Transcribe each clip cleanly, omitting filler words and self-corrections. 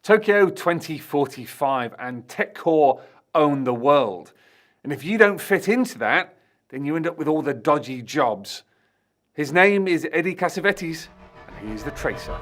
Tokyo 2045 and tech core own the world. And if you don't fit into that, then you end up with all the dodgy jobs. His name is Eddie Cassavetes, and he is the Tracer.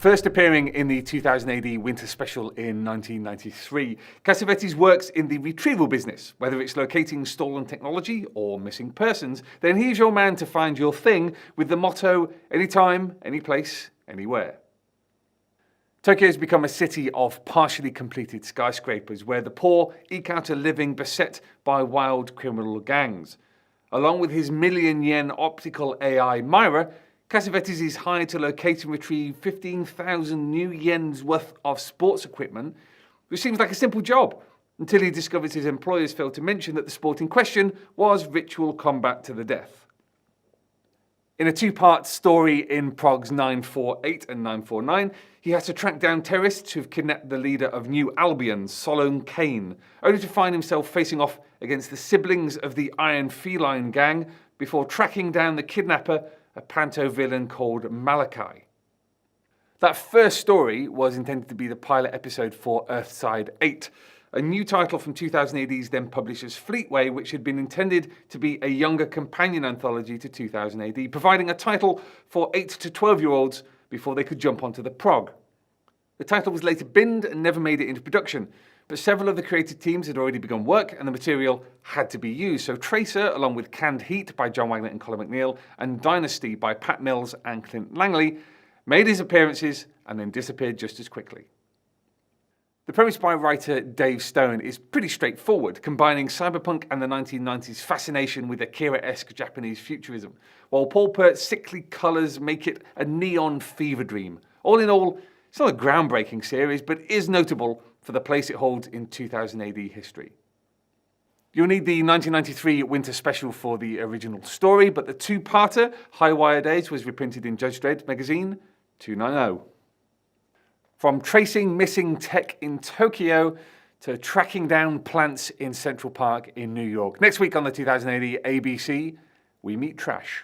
First appearing in the 2000 AD Winter Special in 1993, Cassavetes works in the retrieval business. Whether it's locating stolen technology or missing persons, then he's your man to find your thing with the motto, anytime, anyplace, anywhere. Tokyo has become a city of partially completed skyscrapers where the poor eke out a living beset by wild criminal gangs. Along with his million-yen optical AI Myra, Cassavetes is hired to locate and retrieve 15,000 new yen's worth of sports equipment, which seems like a simple job, until he discovers his employers failed to mention that the sport in question was ritual combat to the death. In a two-part story in Progs 948 and 949, he has to track down terrorists who've kidnapped the leader of New Albion, Solon Kane, only to find himself facing off against the siblings of the Iron Feline gang before tracking down the kidnapper, a panto villain called Malachi. That first story was intended to be the pilot episode for Earthside 8, a new title from 2000 AD's then publishers Fleetway, which had been intended to be a younger companion anthology to 2000 AD, providing a title for 8 to 12-year-olds before they could jump onto the prog. The title was later binned and never made it into production, but several of the creative teams had already begun work and the material had to be used. So Tracer, along with Canned Heat by John Wagner and Colin McNeil, and Dynasty by Pat Mills and Clint Langley, made his appearances and then disappeared just as quickly. The premise by writer Dave Stone is pretty straightforward, combining cyberpunk and the 1990s fascination with Akira-esque Japanese futurism, while Paul Pert's sickly colours make it a neon fever dream. All in all, it's not a groundbreaking series, but is notable for the place it holds in 2000 AD history. You'll need the 1993 Winter Special for the original story, but the two-parter, High Wire Days, was reprinted in Judge Dredd magazine 290. From tracing missing tech in Tokyo to tracking down plants in Central Park in New York. Next week on the 2000 AD ABC, we meet trash.